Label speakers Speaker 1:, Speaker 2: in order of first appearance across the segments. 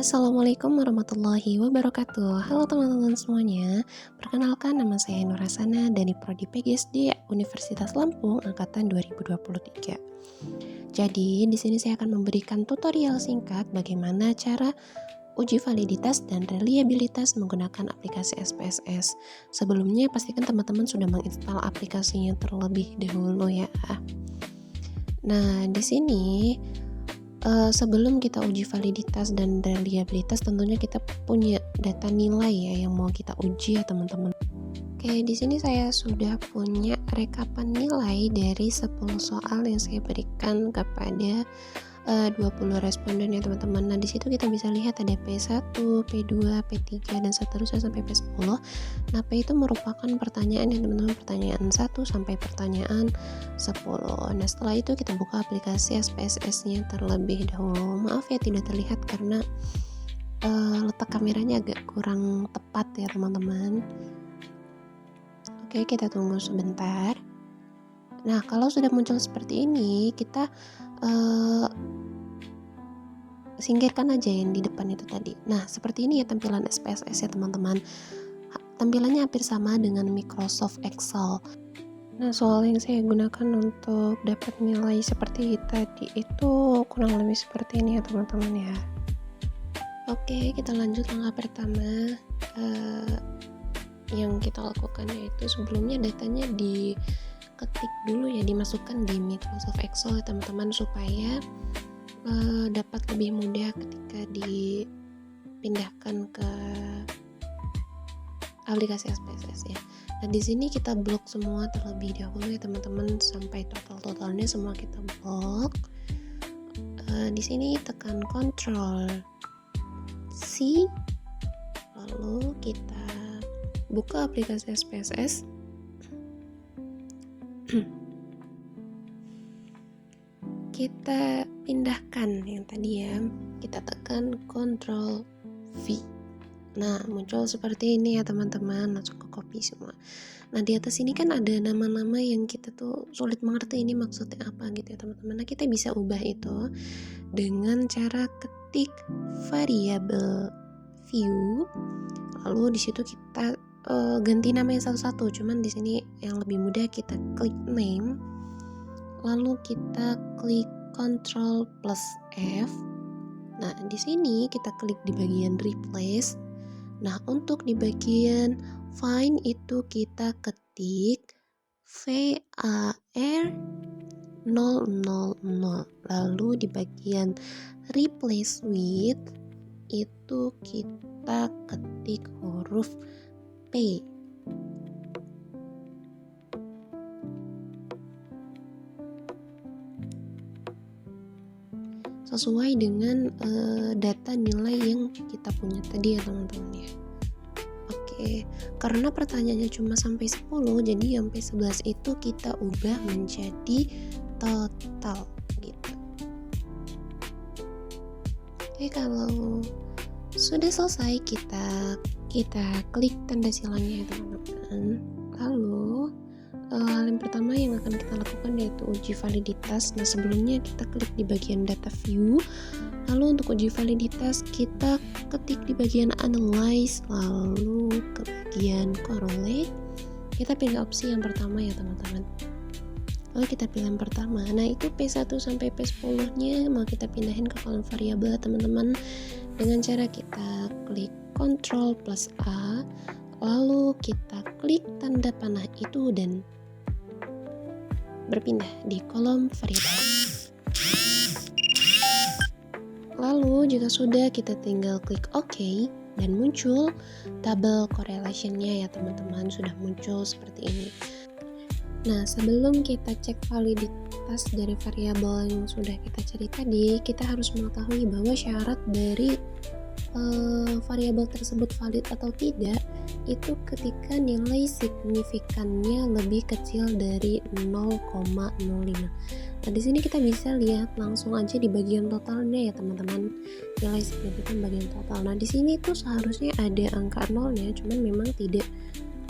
Speaker 1: Assalamualaikum warahmatullahi wabarakatuh. Halo teman-teman semuanya. Perkenalkan, nama saya Nur Hasana dari Prodi PGSD Universitas Lampung angkatan 2023. Jadi, di sini saya akan memberikan tutorial singkat bagaimana cara uji validitas dan reliabilitas menggunakan aplikasi SPSS. Sebelumnya pastikan teman-teman sudah menginstal aplikasinya terlebih dahulu ya. Nah, di sini sebelum kita uji validitas dan reliabilitas, tentunya kita punya data nilai ya yang mau kita uji ya teman-teman. Oke, di sini saya sudah punya rekapan nilai dari 10 soal yang saya berikan kepada 20 responden ya teman-teman. Nah, di situ kita bisa lihat ada P1, P2, P3 dan seterusnya sampai P10. Nah, P itu merupakan pertanyaan ya teman-teman, pertanyaan 1 sampai pertanyaan 10. Nah, setelah itu kita buka aplikasi SPSS-nya terlebih dahulu. Maaf ya tidak terlihat karena letak kameranya agak kurang tepat ya teman-teman. Oke, kita tunggu sebentar. Nah, kalau sudah muncul seperti ini, kita singkirkan aja yang di depan itu tadi. Nah, seperti ini ya tampilan SPSS ya teman-teman. Tampilannya hampir sama dengan Microsoft Excel. Nah, soal yang saya gunakan untuk dapat nilai seperti tadi itu kurang lebih seperti ini ya teman-teman ya. Oke, kita lanjut langkah pertama. Yang kita lakukan yaitu sebelumnya datanya diketik dulu ya, dimasukkan di Microsoft Excel ya teman-teman, supaya dapat lebih mudah ketika dipindahkan ke aplikasi SPSS ya. Nah, di sini kita blok semua terlebih dahulu ya teman-teman, sampai totalnya semua kita blok. Di sini tekan Ctrl C, lalu kita buka aplikasi SPSS. Kita pindahkan yang tadi ya, kita tekan Ctrl V. Nah, muncul seperti ini ya teman-teman, langsung ke copy semua. Nah, di atas ini kan ada nama-nama yang kita tuh sulit mengerti ini maksudnya apa gitu ya teman-teman. Nah, kita bisa ubah itu dengan cara ketik variable view, lalu di situ kita ganti namanya satu-satu. Cuman di sini yang lebih mudah kita klik name, lalu kita klik Ctrl plus F. Nah, di sini kita klik di bagian replace. Nah, untuk di bagian find itu kita ketik VAR 000. Lalu di bagian replace with itu kita ketik huruf P. Sesuai dengan data nilai yang kita punya tadi ya teman-teman ya. Oke, karena pertanyaannya cuma sampai 10, jadi sampai 11 itu kita ubah menjadi total gitu. Oke, kalau sudah selesai kita klik tanda silangnya ya teman-teman. Lalu hal yang pertama yang akan kita lakukan yaitu uji validitas. Nah, sebelumnya kita klik di bagian data view, lalu untuk uji validitas kita ketik di bagian analyze, lalu ke bagian correlate, kita pilih opsi yang pertama ya teman-teman. Lalu kita pilih yang pertama. Nah, itu P1 sampai P10 nya mau kita pindahin ke kolom variabel teman-teman, dengan cara kita klik Ctrl plus A, lalu kita klik tanda panah itu dan berpindah di kolom variabel. Lalu jika sudah, kita tinggal klik OK dan muncul tabel correlation-nya ya teman-teman, sudah muncul seperti ini. Nah, sebelum kita cek validitas dari variabel yang sudah kita cari tadi, kita harus mengetahui bahwa syarat dari variabel tersebut valid atau tidak itu ketika nilai signifikannya lebih kecil dari 0,05. Nah, di sini kita bisa lihat langsung aja di bagian totalnya ya teman-teman, nilai signifikan bagian total. Nah, di sini tuh seharusnya ada angka 0-nya, cuman memang tidak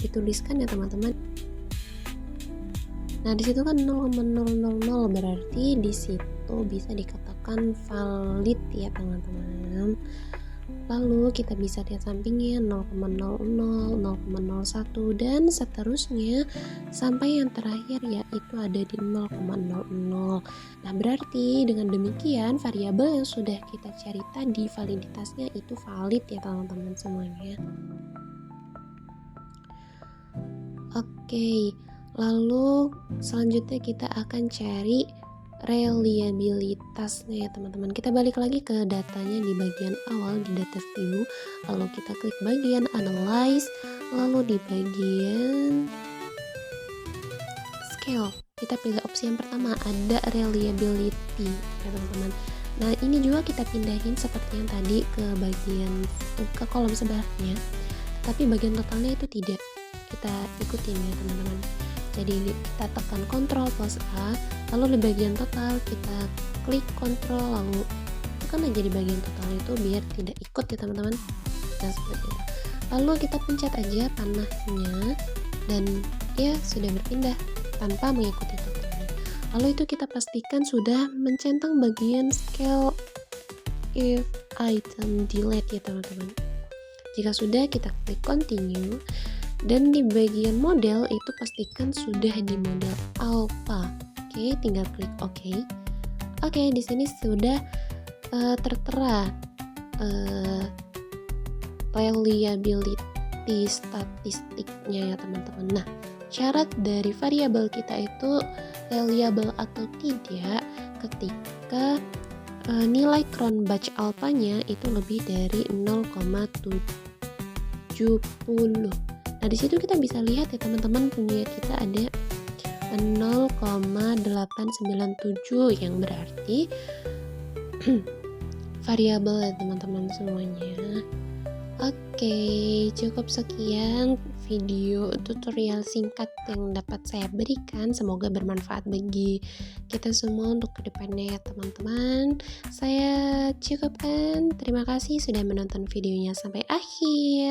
Speaker 1: dituliskan ya teman-teman. Nah, di situ kan 0,000, berarti di situ bisa dikatakan valid ya teman-teman. Lalu kita bisa lihat sampingnya 0,00, 0,01 dan seterusnya sampai yang terakhir yaitu ada di 0,00. Nah, berarti dengan demikian variabel yang sudah kita cari tadi validitasnya itu valid ya teman-teman semuanya. Oke, lalu selanjutnya kita akan cari reliabilitasnya ya teman-teman. Kita balik lagi ke datanya di bagian awal di data view, lalu kita klik bagian analyze, lalu di bagian scale kita pilih opsi yang pertama, ada reliability ya teman-teman. Nah, ini juga kita pindahin seperti yang tadi ke bagian ke kolom sebelahnya, tapi bagian totalnya itu tidak kita ikutin ya teman-teman. Jadi kita tekan Ctrl plus A, lalu di bagian total kita klik Ctrl lalu tekan aja di bagian total itu biar tidak ikut ya teman-teman. Nah, seperti itu. Lalu kita pencet aja panahnya dan ya sudah berpindah tanpa mengikuti totalnya. Lalu itu kita pastikan sudah mencentang bagian scale if item delete ya teman-teman. Jika sudah, kita klik continue. Dan di bagian model itu pastikan sudah di model alpha. Oke, tinggal klik OK. Oke, di sini sudah tertera reliability statistiknya ya teman-teman. Nah, syarat dari variabel kita itu reliable atau tidak ketika nilai Cronbach alphanya itu lebih dari 0,70. Nah, di situ kita bisa lihat ya teman-teman, punya kita ada 0,897 yang berarti variabel ya teman-teman semuanya. Oke, cukup sekian video tutorial singkat yang dapat saya berikan. Semoga bermanfaat bagi kita semua untuk kedepannya ya teman-teman. Saya cukupkan. Terima kasih sudah menonton videonya sampai akhir.